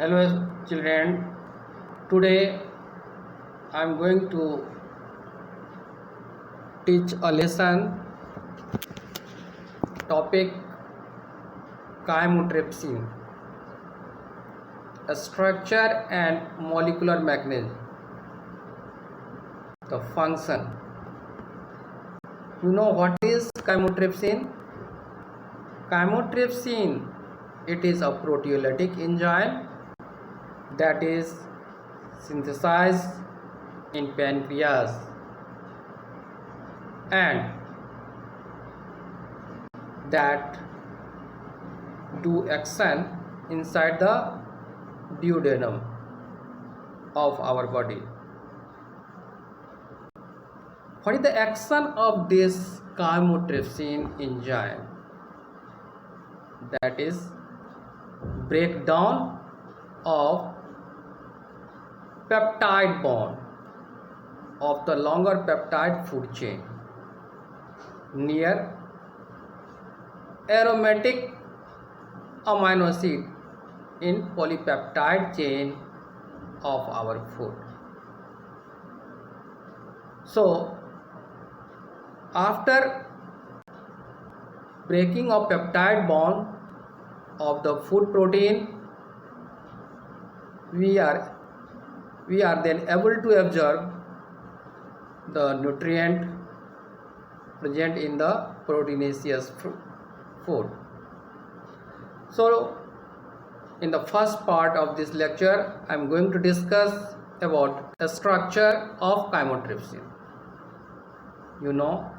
Hello children, today I am going to teach a lesson topic chymotrypsin, a structure and molecular mechanism, the function. You know what is chymotrypsin? Chymotrypsin, it is a proteolytic enzyme that is synthesized in pancreas and that do action inside the duodenum of our body. What is the action of this chymotrypsin enzyme? That is breakdown of peptide bond of the longer peptide food chain near aromatic amino acid in polypeptide chain of our food. So after breaking of peptide bond of the food protein, we are then able to absorb the nutrient present in the proteinaceous food. So in the first part of this lecture I am going to discuss about the structure of chymotrypsin. You know,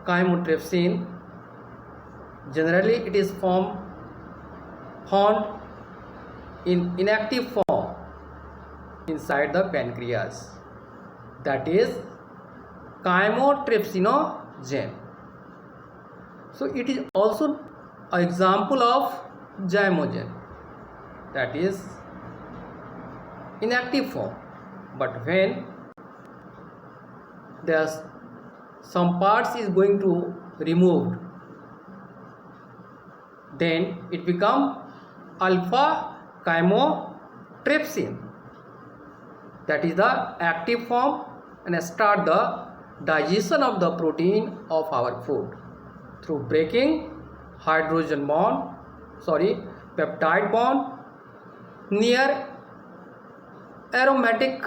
chymotrypsin generally it is found in inactive form inside the pancreas, that is chymotrypsinogen. So it is also an example of ZYMOGEN, that is inactive form, but when there's some parts is going to removed, then it become alpha chymotrypsin, that is the active form, and start the digestion of the protein of our food through breaking peptide bond near aromatic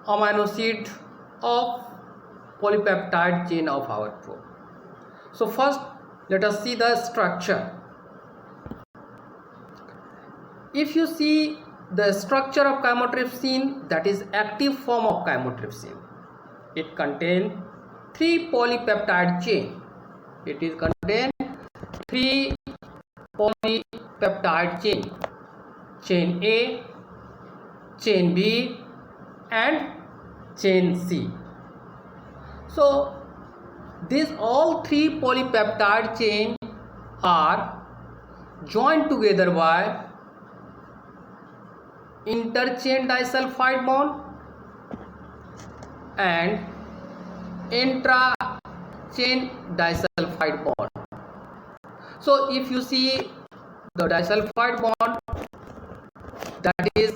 amino acid of polypeptide chain of our food. So first let us see the structure. If you see the structure of chymotrypsin, that is active form of chymotrypsin, it contains 3 polypeptide chain. It is contain 3 polypeptide chain, chain A, chain B and chain C. So these all 3 polypeptide chain are joined together by interchain disulfide bond and intrachain disulfide bond. So if you see the disulfide bond, that is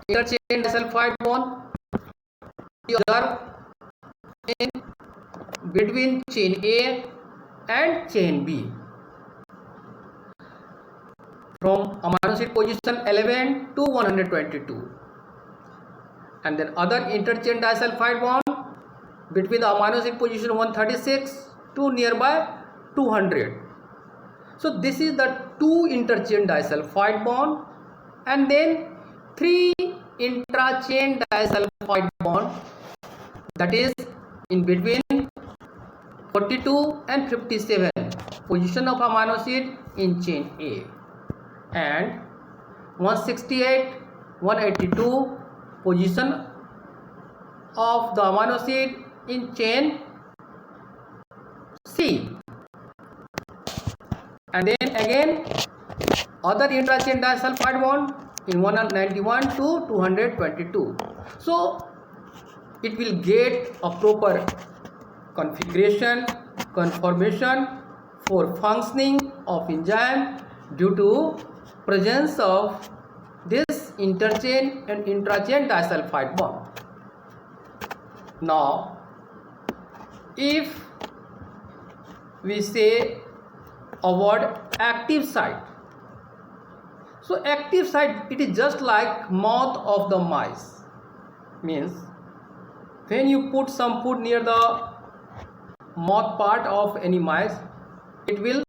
interchain disulfide bond, you observe in between chain A and chain B from amino acid position 11 to 122, and then other interchain disulfide bond between the amino acid position 136 to nearby 200. So this is the 2 interchain disulfide bond, and then 3 intrachain disulfide bond, that is in between 42 and 57 position of amino acid in chain A, and 168 182 position of the amino acid in chain C, and then again other intrachain disulfide bond in 191 to 222. So it will get a proper configuration, conformation for functioning of enzyme due to presence of this interchain and intrachain disulfide bond. Now, if we say a word active site, so active site, it is just like mouth of the mice. Means when you put some food near the mouth part of any mice, it will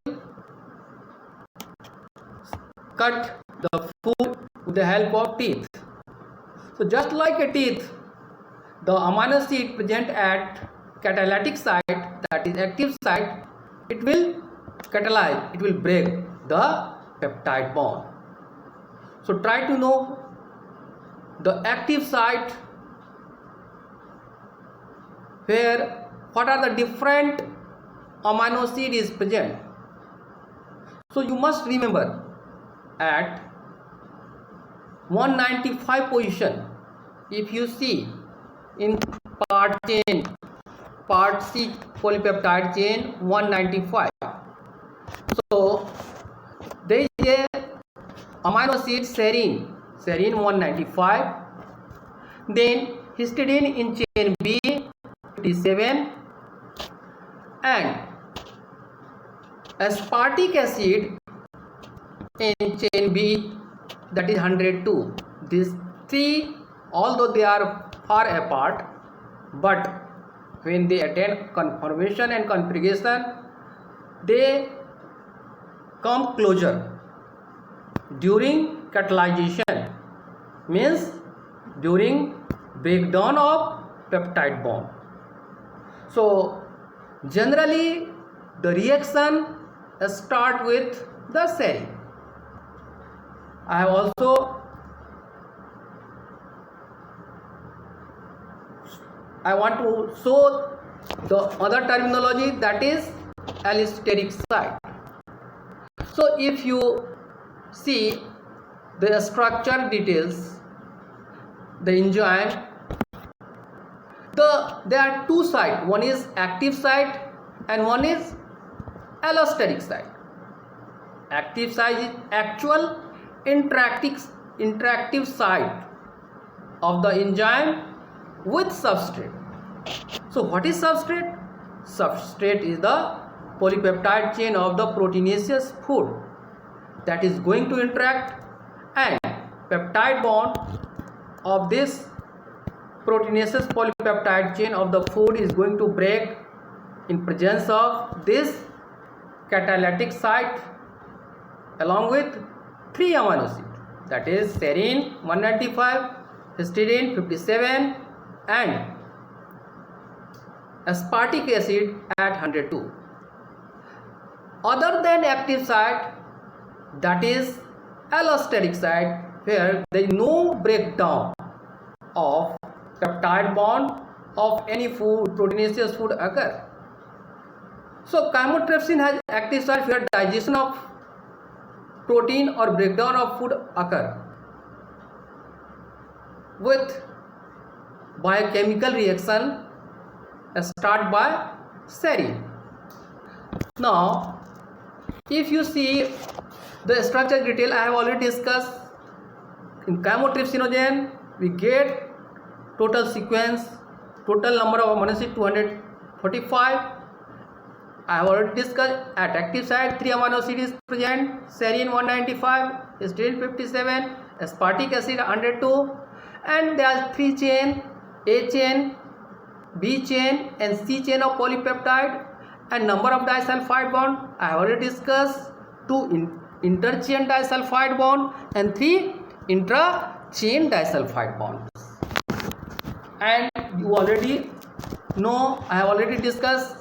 cut the food with the help of teeth. So just like a teeth, the amino acid present at catalytic site, that is active site, it will catalyze, it will break the peptide bond. So try to know the active site, where what are the different amino acid is present. So you must remember at 195 position, if you see in part C polypeptide chain 195, so there is a amino acid serine 195, then histidine in chain B 57, and aspartic acid in chain B, that is 102. These three, although they are far apart, but when they attain conformation and configuration, they come closer during catalyzation, means during breakdown of peptide bond. So generally the reaction start with the serine. I want to show the other terminology, that is allosteric site. So if you see the structure details, the enzyme, there are two sites, one is active site and one is allosteric site. Active site is actual interactive site of the enzyme with substrate. So what is substrate? Substrate is the polypeptide chain of the proteinaceous food that is going to interact, and peptide bond of this proteinaceous polypeptide chain of the food is going to break in presence of this catalytic site along with 3 amino acids, that is serine 195, histidine 57, and aspartic acid at 102. Other than active site, that is allosteric site, where there is no breakdown of peptide bond of any food, proteinaceous food occur. So chymotrypsin has active site where digestion of protein or breakdown of food occur with biochemical reaction start by serine. Now if you see the structure detail, I have already discussed. In chymotrypsinogen we get total sequence, total number of amino acids 245. I have already discussed at active site 3 amino acids is present, serine 195, histidine 57, aspartic acid 102, and there are 3 chain, A chain, B chain and C chain of polypeptide, and number of disulfide bond I have already discussed, 2 interchain disulfide bond and 3 intra-chain disulfide bonds. And you already know, I have already discussed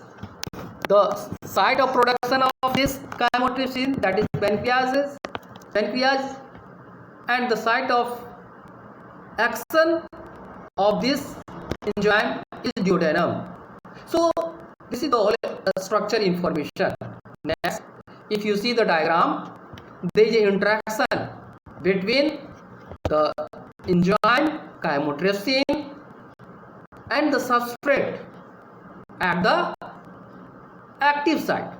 the site of production of this chymotrypsin, that is pancreas, and the site of action of this enzyme is duodenum. So this is the whole structure information. Next, if you see the diagram, there is an interaction between the enzyme chymotrypsin and the substrate at the active site.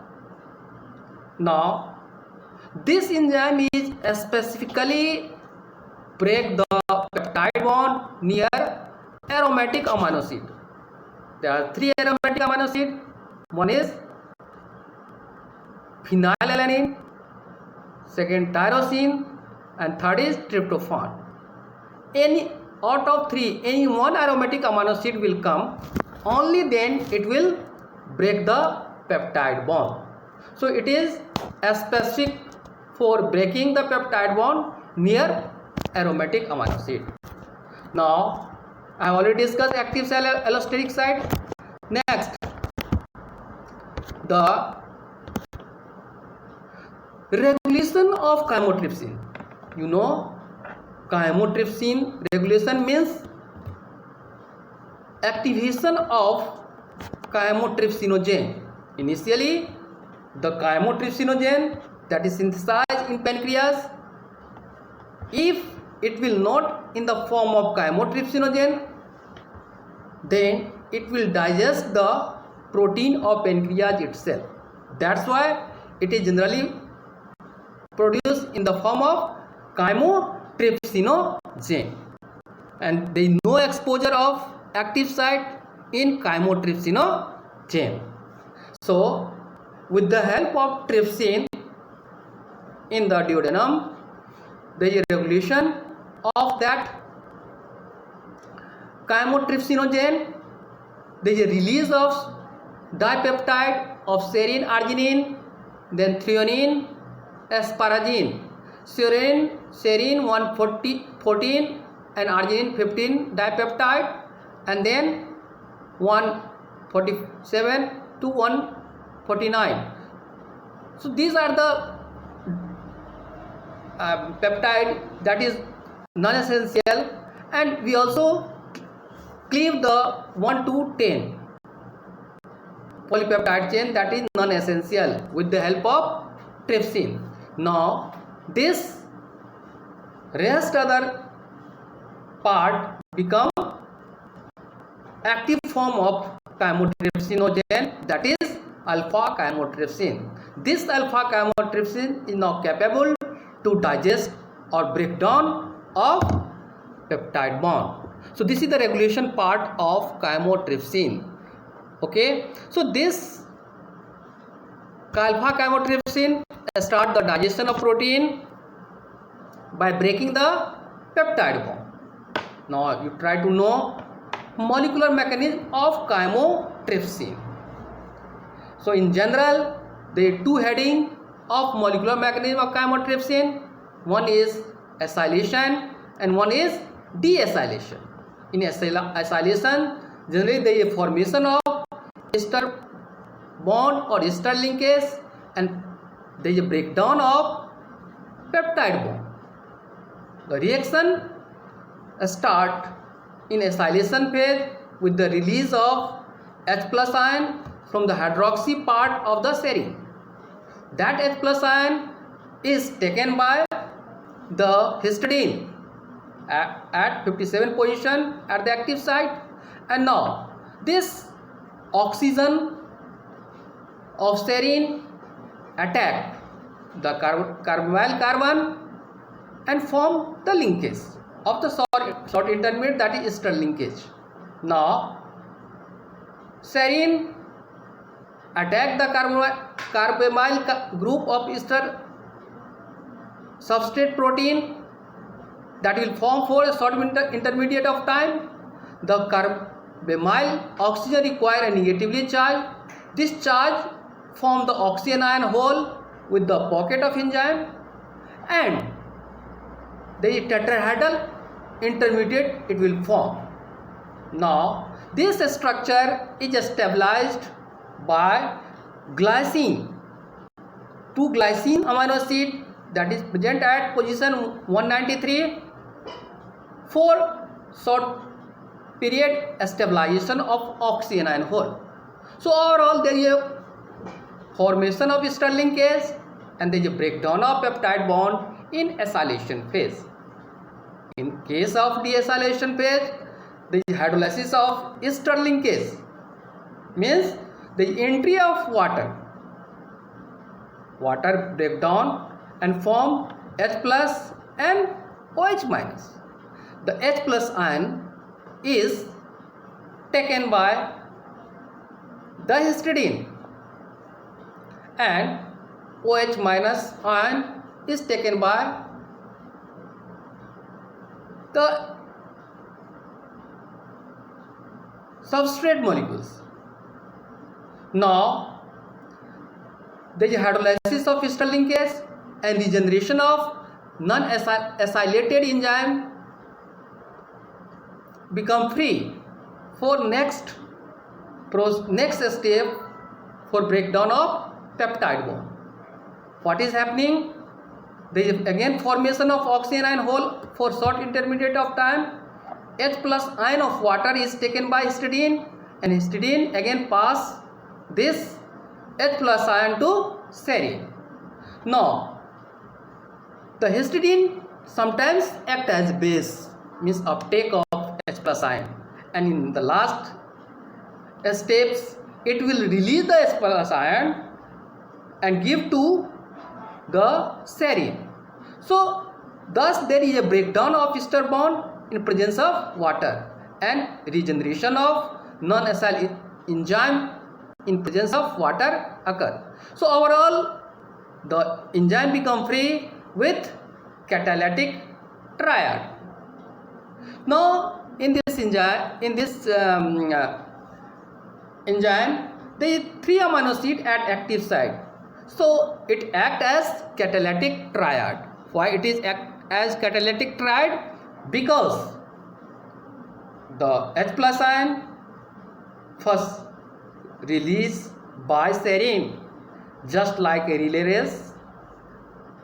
Now this enzyme is specifically break the peptide bond near aromatic amino acid. There are 3 aromatic amino acid. One is phenylalanine, second tyrosine, and third is tryptophan. Any out of 3, any one aromatic amino acid will come, only then it will break the peptide bond. So it is specific for breaking the peptide bond near aromatic amino acid. Now I have already discussed active cell allosteric site. Next, the regulation of chymotrypsin. You know, chymotrypsin regulation means activation of chymotrypsinogen. Initially, the chymotrypsinogen that is synthesized in pancreas, if it will not in the form of chymotrypsinogen, then it will digest the protein of pancreas itself. That's why it is generally produced in the form of chymotrypsinogen, and there is no exposure of active site in chymotrypsinogen. So with the help of trypsin in the duodenum, there is a regulation of that chymotrypsinogen. There is a release of dipeptide of serine, arginine, then threonine, asparagine, serine 114 and arginine 15 dipeptide, and then 147 to 149. So these are the peptide that is non-essential, and we also cleave the 1 to 10 polypeptide chain that is non-essential with the help of trypsin. Now this rest other part become active form of chymotrypsinogen, that is alpha chymotrypsin. This alpha chymotrypsin is now capable to digest or break down of peptide bond. So this is the regulation part of chymotrypsin. Okay, so this alpha chymotrypsin start the digestion of protein by breaking the peptide bond. Now you try to know molecular mechanism of chymotrypsin. So in general, there are 2 heading of molecular mechanism of chymotrypsin. One is acylation and one is deacylation. In acylation, generally there is a formation of ester bond or ester linkage, and there is a breakdown of peptide bond. The reaction start in acylation phase with the release of H plus ion from the hydroxy part of the serine. That H plus ion is taken by the histidine at 57 position at the active site, and now this oxygen of serine attack the carbonyl carbon and form the linkage of the short intermediate, that is ester linkage. Now serine attack the carbonyl group of ester substrate protein that will form for a short intermediate of time. The carbonyl oxygen require a negatively charged. This charge form the oxygen ion hole with the pocket of enzyme, and the tetrahedral intermediate it will form. Now this structure is stabilized by glycine, 2 glycine amino acid that is present at position 193 for short period stabilization of oxygen ion hole. So overall there is a formation of ester linkage and there is a breakdown of peptide bond in acylation phase. In case of deacylation phase, there is hydrolysis of ester linkage, means the entry of water break down and form H plus and OH minus. The H plus ion is taken by the histidine and OH minus ion is taken by the substrate molecules. Now there is hydrolysis of histone linkage and regeneration of non-acylated enzyme become free for next step for breakdown of peptide bond. What is happening? There is again formation of oxygen ion hole for short intermediate of time. H plus ion of water is taken by histidine and histidine again pass this H plus ion to serine. Now the histidine sometimes act as base, means uptake of H plus ion, and in the last steps it will release the H plus ion and give to the serine. So thus there is a breakdown of ester bond in presence of water and regeneration of non-acyl enzyme in presence of water occur. So overall the enzyme become free with catalytic triad. Now in this enzyme, there is 3 amino acid at active site, so it act as catalytic triad. Why it is act as catalytic triad? Because the H plus ion first released by serine, just like a relay race.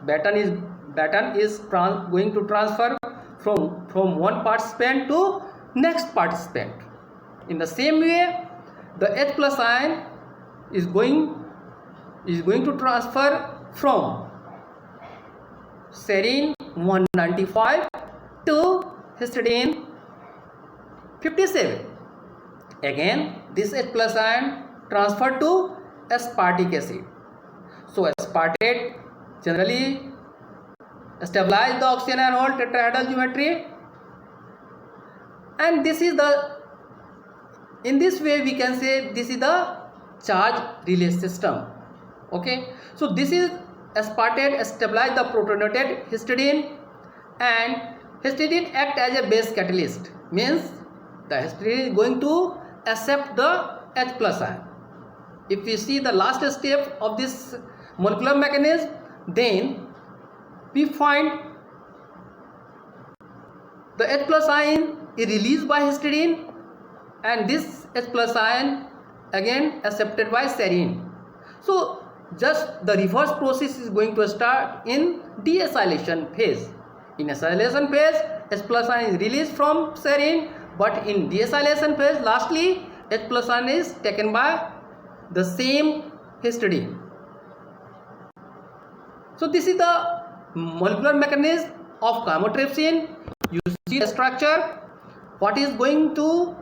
Baton is going to transfer from one participant to next participant. In the same way, the H plus ion is going to transfer from serine 195 to histidine 57. Again this H plus ion transferred to aspartic acid. So aspartate generally stabilize the oxygen ion hole tetrahedral geometry, and this is the, in this way we can say this is the charge relay system. Okay, so this is aspartate stabilize the protonated histidine, and histidine act as a base catalyst, means the histidine is going to accept the H plus ion. If we see the last step of this molecular mechanism, then we find the H plus ion is released by histidine and this H plus ion again accepted by serine. So just the reverse process is going to start in deacylation phase. In acylation phase, H plus ion is released from serine, but in deacylation phase lastly H plus ion is taken by the same histidine. So this is the molecular mechanism of chymotrypsin. You see the structure. What is going to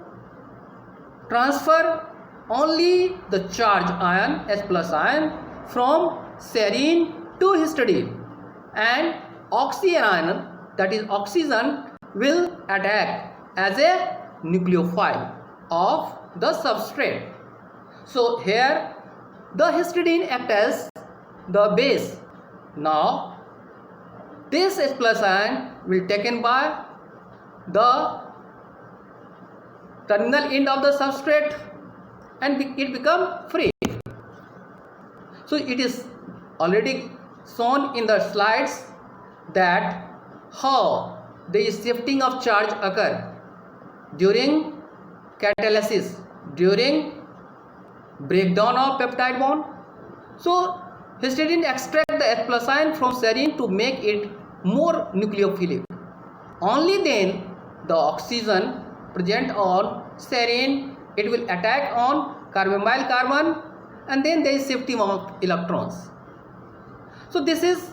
transfer? Only the charge ion H plus ion from serine to histidine, and oxygen ion, that is oxygen, will attack as a nucleophile of the substrate. So here the histidine acts as the base. Now this H plus ion will taken by the terminal end of the substrate and it become free. So it is already shown in the slides that how the shifting of charge occur during catalysis, during breakdown of peptide bond. So histidine extract the H plus ion from serine to make it more nucleophilic. Only then the oxygen present on serine, it will attack on carbonyl carbon, and then there is shifting of electrons. So this is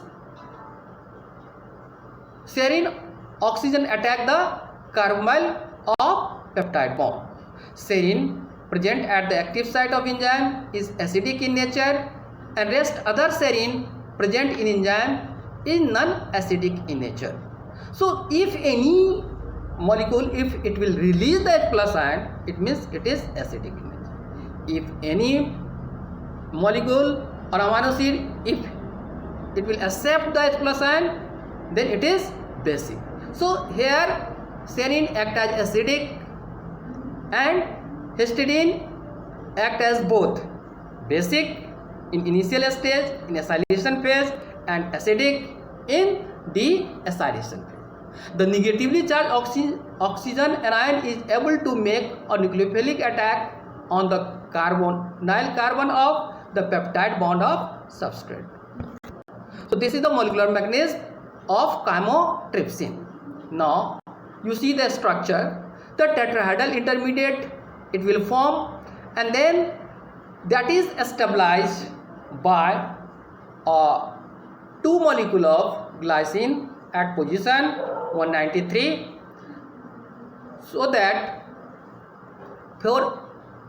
serine oxygen attack the carbonyl of peptide bond. Serine present at the active site of enzyme is acidic in nature, and rest other serine present in enzyme is non-acidic in nature. So if any molecule, if it will release the H plus ion, it means it is acidic in nature. If any molecule or amino acid, if it will accept the H plus ion, then it is basic. So here serine act as acidic and histidine act as both basic in initial stage in acylation phase and acidic in deacylation phase. The negatively charged oxygen anion is able to make a nucleophilic attack on the carbonyl carbon of the peptide bond of substrate. So this is the molecular mechanism of chymotrypsin. Now you see the structure. The tetrahedral intermediate it will form, and then that is stabilized by 2 molecule of glycine at position 193, so that for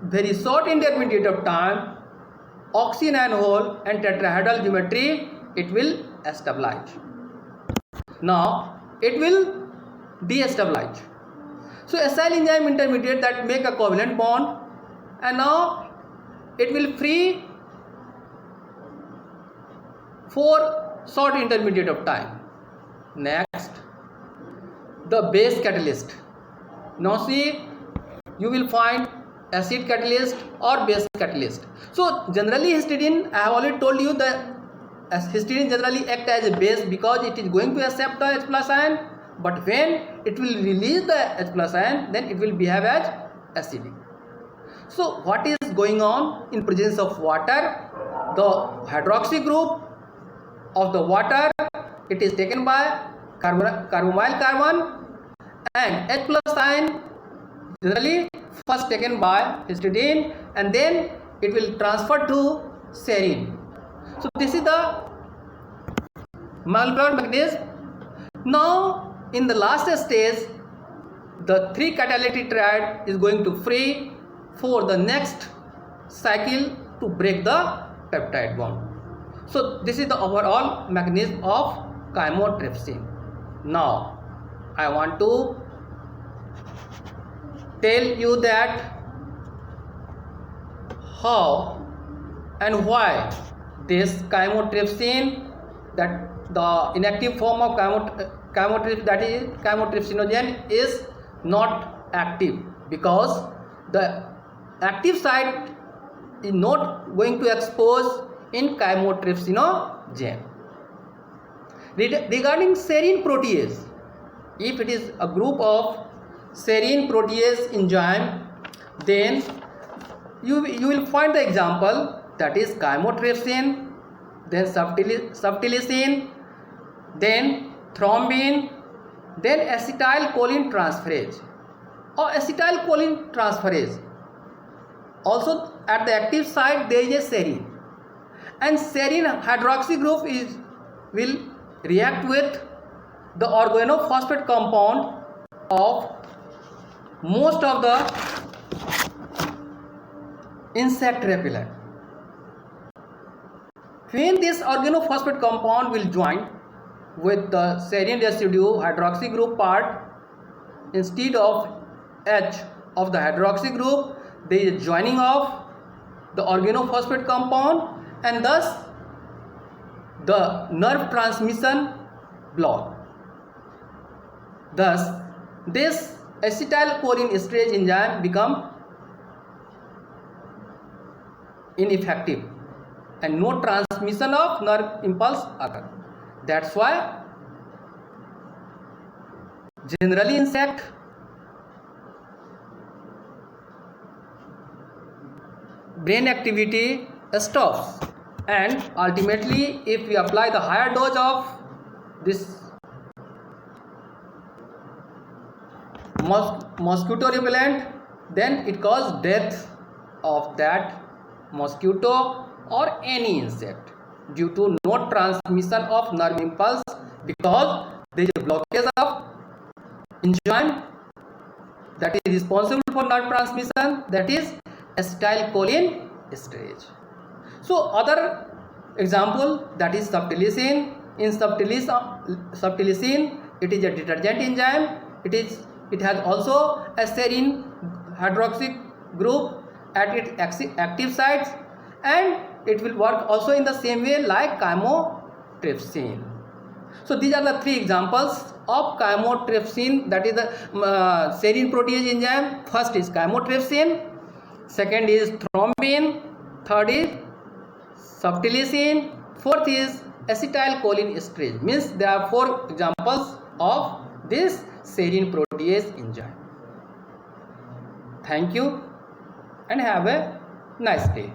very short intermediate of time oxygen ion hole and tetrahedral geometry it will stabilize. Now it will destabilize. So acyl enzyme intermediate that make a covalent bond, and now it will free for short intermediate of time. Next, the base catalyst. Now see, you will find acid catalyst or base catalyst. So generally histidine, I have already told you that histidine generally act as a base because it is going to accept the H plus ion, but when it will release the H plus ion, then it will behave as acidic. So what is going on in presence of water? The hydroxy group of the water, it is taken by carbonyl carbon, and H plus ion generally first taken by histidine, and then it will transfer to serine. So this is the molecular mechanism. Now in the last stage, the 3 catalytic triad is going to free for the next cycle to break the peptide bond. So this is the overall mechanism of chymotrypsin. Now I want to tell you that how and why this chymotrypsin, that the inactive form of chymotrypsin, that is chymotrypsinogen, is not active, because the active site is not going to expose in chymotrypsinogen. Regarding serine protease, if it is a group of serine protease enzyme, then you will find the example, that is chymotrypsin, then subtilisin, then thrombin, then acetylcholine transferase or acetylcholine transferase. Also at the active site there is a serine, and serine hydroxy group will react with the organophosphate compound of most of the insect repellent. When this organophosphate compound will join with the serine residue hydroxy group part, instead of H of the hydroxy group, there is joining of the organophosphate compound, and thus the nerve transmission block. Thus this acetylcholine esterase enzyme become ineffective and no transmission of nerve impulse occur. That's why generally insect brain activity stops, and ultimately if we apply the higher dose of this mosquito repellent, then it causes death of that mosquito or any insect due to no transmission of nerve impulse, because there is a blockage of enzyme that is responsible for nerve transmission, that is acetylcholine esterase. So other example, that is subtilisin. In subtilisin it is a detergent enzyme. It has also a serine hydroxy group at its active sites, and it will work also in the same way like chymotrypsin. So these are the three examples of chymotrypsin, that is the serine protease enzyme. First is chymotrypsin, second is thrombin, third is subtilisin, fourth is acetylcholine esterase. Means there are 4 examples of this serine protease enzyme. Thank you and have a nice day.